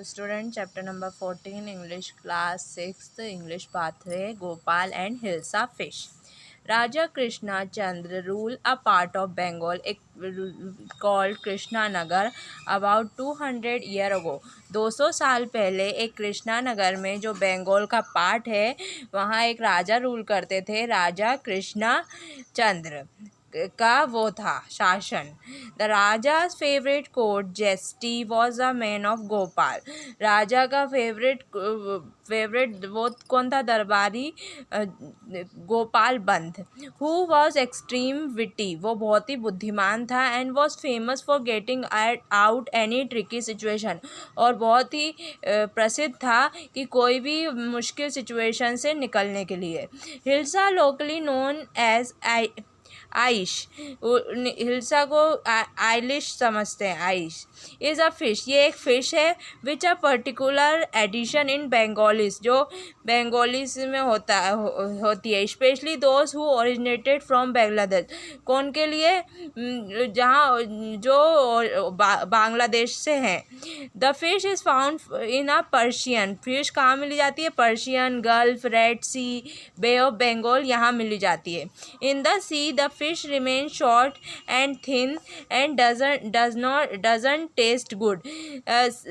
Hello student, chapter number 14, English class 6th, English pathway, Gopal and Hilsa fish. Raja Krishna Chandra ruled a part of Bengal called Krishna Nagar about 200 years ago. 200 साल पहले एक कृष्णा नगर में जो बंगाल का part है वहाँ एक राजा rule करते थे, राजा कृष्णा चंद्र का वो था शासन. The raja's favourite court jester was a man of Gopal. राजा का फेवरेट वो कौन था? दरबारी गोपाल बंद. हु वॉज एक्सट्रीम विटी, वो बहुत ही बुद्धिमान था. And was famous for getting out any tricky situation, और बहुत ही प्रसिद्ध था कि कोई भी मुश्किल सिचुएशन से निकलने के लिए. हिल्सा लोकली नोन एज आइश, हिल्सा को आइलिश समझते हैं. आइश इज़ अ फिश, ये एक फ़िश है. Which a particular addition in Bengalis, जो बंगालीज में होती है. Specially those who originated from Bangladesh, कौन के लिए? जहाँ जो बांग्लादेश से हैं. The fish is found in a Persian, fish कहाँ मिली जाती है? Persian Gulf, Red Sea, Bay of Bengal, यहाँ मिली जाती है. In the sea the fish remains short and thin and doesn't taste good.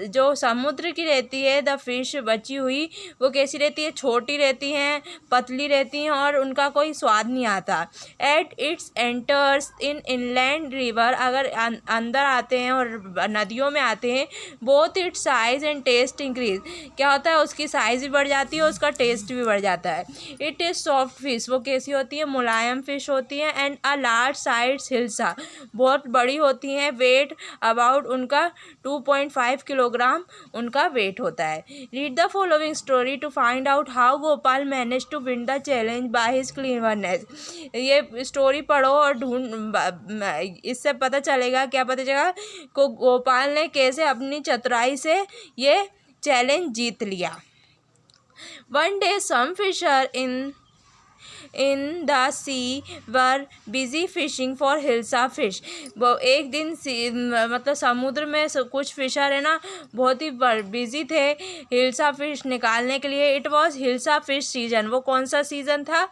जो समुद्र की रहती है द फिश बची हुई, वो कैसी रहती है? छोटी रहती हैं, पतली रहती हैं और उनका कोई स्वाद नहीं आता. At its enters in inland river, अगर अंदर आते हैं और नदियों में आते हैं, both its size and taste increase, क्या होता है? उसकी साइज़ भी बढ़ जाती है, उसका टेस्ट भी बढ़ जाता है. इट इज़ सॉफ्ट फिश, वो कैसी होती है? मुलायम फिश होती है. And a large size hilsa, बहुत बड़ी होती हैं. वेट अबाउट उनका 2.5 किलोग्राम उनका वेट होता है. Read the following story to find out how Gopal manage to win the challenge by his cleverness. ये स्टोरी पढ़ो और इससे पता चलेगा, क्या पता चलेगा को गोपाल ने कैसे अपनी चतुराई से ये चैलेंज जीत लिया. One day some fisher in the sea were busy fishing for hilsa fish. वो एक दिन मतलब समुद्र में कुछ फिशर है ना, बहुत ही बिजी थे हिल्सा फिश निकालने के लिए. It was hilsa fish season, वो कौन सा सीज़न था?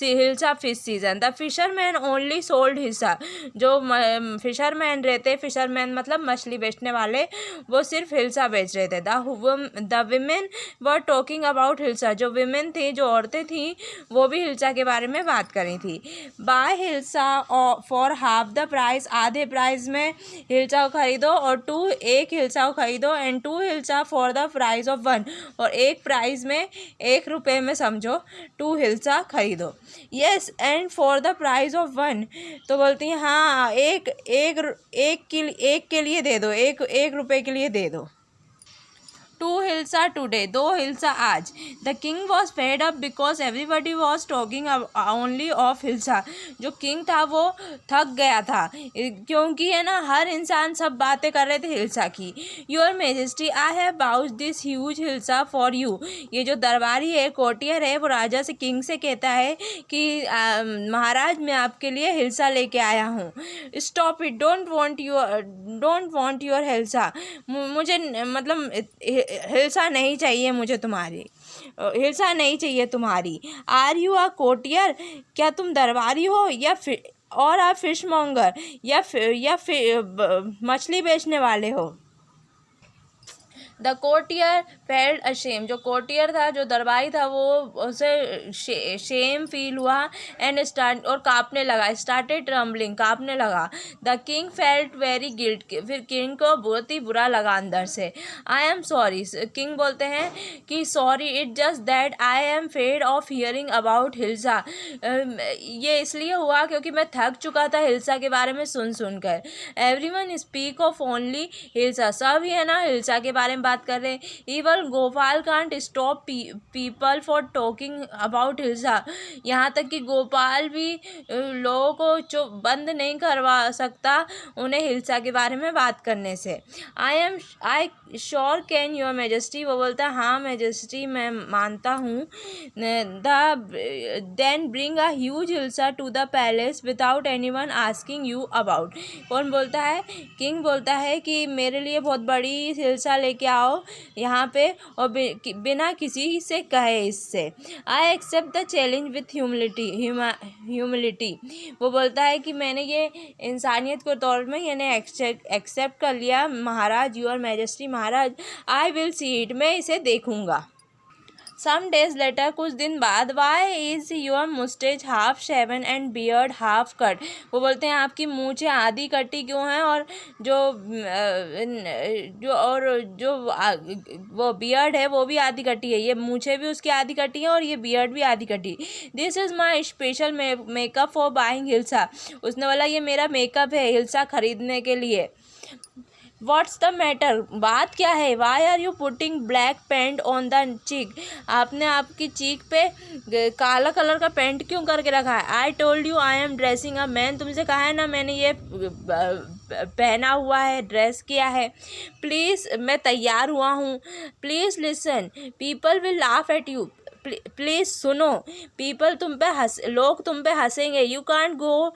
Hilsa fish season. The fisherman only sold hilsa, जो फिशरमैन रहते, फिशरमैन मतलब मछली बेचने वाले, वो सिर्फ हिल्सा बेच रहे थे. The women were talking about hilsa, जो विमेन थी, जो औरतें थीं, वो भी हिल्सा के बारे में बात करी थी. Buy hilsa for half the price, आधे प्राइस में हिल्सा को खरीदो, और एक हिल्सा को खरीदो. And 2 hilsa for the price of 1, और एक प्राइस में, 1 रुपये में समझो 2 हिल्सा खरीदो. Yes, and for the price of 1, तो बोलती हैं हाँ, एक के लिए दे दो, 1 रुपये के लिए दे दो. 2 हिल्सा टुडे, 2 हिल्सा आज. The king was fed up because everybody was talking only of hilsa, जो किंग था वो थक गया था, क्योंकि है ना हर इंसान सब बातें कर रहे थे हिल्सा की. Your majesty, I have bought this huge hilsa for you. ये जो दरबारी है, कोर्टियर है, वो राजा से, किंग से कहता है कि महाराज मैं आपके लिए हिल्सा लेके आया हूँ. Stop it, don't want your hilsa, मुझे मतलब हिल्सा नहीं चाहिए मुझे तुम्हारी, हिल्सा नहीं चाहिए तुम्हारी. आर यू अ कोर्टियर, क्या तुम दरबारी हो, और आप फिश मॉन्गर, या मछली बेचने वाले हो? द कोर्टियर फेल्ड अशेम, जो कोर्टियर था, जो दरबारी था, वो उसे शेम फील हुआ. एंड और काँपने लगा. स्टार्टेड ट्रम्बलिंग, काँपने लगा. The king felt very guilt, फिर किंग को बहुत ही बुरा लगा अंदर से. आई एम सॉरी, किंग बोलते हैं कि sorry, it just that I am fade off hearing about hilsa. ये इसलिए हुआ क्योंकि मैं थक चुका था हिल्सा के बारे में सुन कर. Everyone speak of only hilsa, सब ही है ना हिल्सा के बारे में बात कर रहे हैं. Even Gopal can't stop people for talking about hilsa, यहाँ तक कि गोपाल भी लोगों को चुप बंद नहीं करवा सकता उन्हें हिल्सा के बारे में बात करने से. I sure can your majesty, वो बोलता है हाँ मेजेस्टी मैं मानता हूँ. Then bring a huge hilsa to the palace without anyone asking you about. कौन बोलता है? किंग बोलता है कि मेरे लिए बहुत बड़ी हिल्सा लेके आओ यहाँ पे और बिना किसी से कहे इससे। I accept the challenge with humility. वो बोलता है कि मैंने ये इंसानियत के तौर में यानी एक्सेप्ट कर लिया महाराज, your majesty maharaj, I will see it, मैं इसे देखूंगा। सम डेज लेटर, कुछ दिन बाद, why is your moustache half shaven and beard half cut. वो बोलते हैं आपकी मूंछें आधी कटी क्यों हैं और जो वो बियर्ड है वो भी आधी कटी है। ये मूंछें भी उसकी आधी कटी है और ये बियर्ड भी आधी कटी। This is my special makeup for buying hilsa. उसने बोला ये मेरा मेकअप है हिल्सा खरीदने के लिए। व्हाट्स द मैटर, बात क्या है। Why are you putting black paint on the cheek, आपने आपकी चीक पे काला कलर का पेंट क्यों करके रखा है। I told you I am dressing up, मैंने तुमसे कहा है ना मैंने ये पहना हुआ है, ड्रेस किया है। प्लीज़, मैं तैयार हुआ हूँ। Please listen, people will laugh at you, please सुनो, लोग तुम पे हंसेंगे। You can't go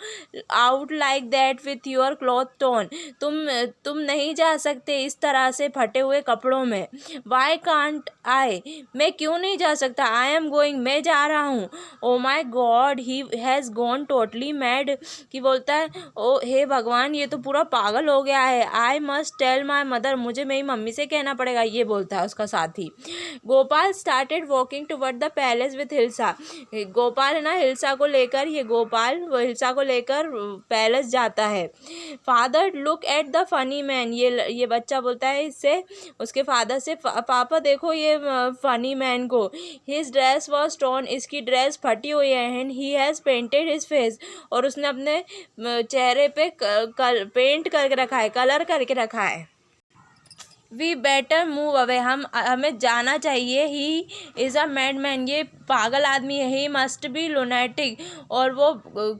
out like that with your cloth torn, तुम नहीं जा सकते इस तरह से फटे हुए कपड़ों में। वाई कांट आई, मैं क्यों नहीं जा सकता। आई एम गोइंग, मैं जा रहा हूँ। Oh my God, he has gone totally mad, कि बोलता है ओ हे भगवान ये तो पूरा पागल हो गया है। I must tell my mother, मुझे मेरी मम्मी से कहना पड़ेगा, ये बोलता है उसका साथी। Gopal started walking toward the palace with hilsa, Gopal है ना हिल्सा को लेकर, ये गोपाल वो हिल्सा को लेकर पैलेस जाता है। Father look at the funny man, ये बच्चा बोलता है इससे उसके फादर से, पापा देखो ये फनी मैन को। हिज ड्रेस वॉज टॉर्न, इसकी ड्रेस फटी हुई है। And he has painted his face, और उसने अपने चेहरे पे पेंट करके रखा है, कलर करके रखा है। वी बेटर मूव अवे, हमें जाना चाहिए। He is a mad man, ये पागल आदमी है। ही मस्ट बी लुनेटिक, और वो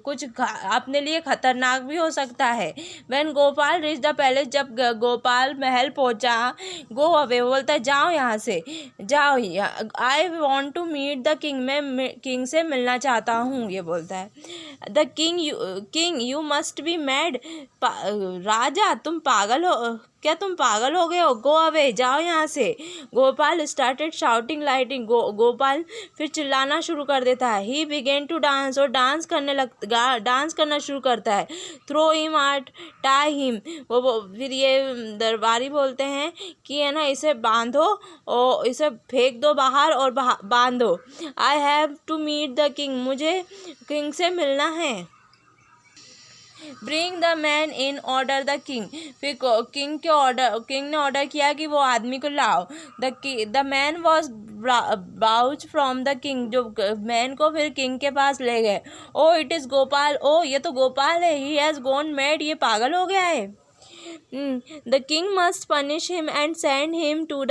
कुछ अपने लिए खतरनाक भी हो सकता है। When Gopal reach the palace, जब गोपाल महल पहुंचा, गो अवे, वो बोलता है जाओ यहाँ से, जाओ। I want to meet the king, मैं किंग से मिलना चाहता हूँ, ये बोलता है। The king you must be mad, राजा तुम पागल हो क्या, तुम पागल हो गए हो। गो अवे, जाओ यहाँ से। Gopal started shouting lighting, Gopal फिर चिल्लाना शुरू कर देता है। ही बिगेन टू डांस, और डांस करना शुरू करता है। Throw him out, tie him, वो फिर ये दरबारी बोलते हैं कि है ना इसे बांधो और इसे फेंक दो बाहर और बांधो। I have to meet the king, मुझे किंग से मिलना है। Bring the man in, order the king, फिर किंग ने ऑर्डर किया कि वो आदमी को लाओ। द मैन वॉज बाउच फ्रॉम द किंग, जो मैन को फिर किंग के पास ले गए। Oh it is Gopal, oh ये तो गोपाल है। ही हैज़ गॉन मैड, ये पागल हो गया है। The king must punish him and send him to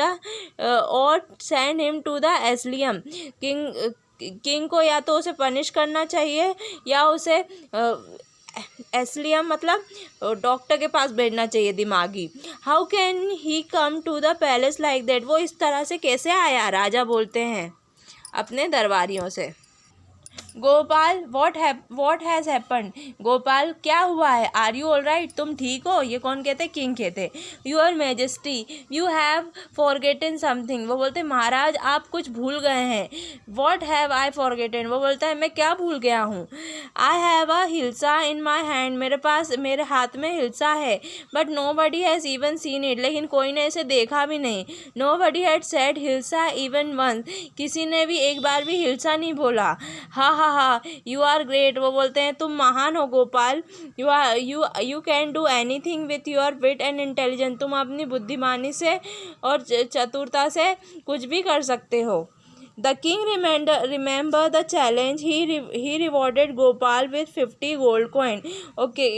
the asylum, king को या तो उसे पनिश करना चाहिए या उसे एस्लियम मतलब डॉक्टर के पास भेजना चाहिए, दिमागी। How can he come to the palace like that, वो इस तरह से कैसे आया, राजा बोलते हैं अपने दरबारियों से। Gopal what has happened, Gopal क्या हुआ है। आर यू ऑल राइट, तुम ठीक हो। ये कौन कहते, किंग कहते। Your majesty you have forgotten something, वो बोलते महाराज आप कुछ भूल गए हैं। व्हाट हैव आई फॉरगेटन, वो बोलता है मैं क्या भूल गया हूँ। I have a hilsa in my hand, मेरे हाथ में हिल्सा है। But nobody has even seen it, लेकिन कोई ने इसे देखा भी नहीं। Nobody had said hilsa even once, किसी ने भी एक बार भी हिल्सा नहीं बोला। हा, यू आर ग्रेट, वो बोलते हैं तुम महान हो Gopal. You can do anything with your wit and intelligence, तुम अपनी बुद्धिमानी से और चतुरता से कुछ भी कर सकते हो। The king remember the challenge, he rewarded Gopal with 50 gold coin. Okay,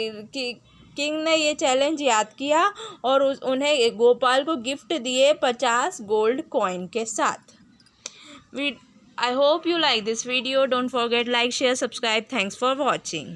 king ने ये चैलेंज याद किया और उन्हें गोपाल को गिफ्ट दिए 50 गोल्ड कॉइन के साथ। I hope you like this video. Don't forget like, share, subscribe. Thanks for watching.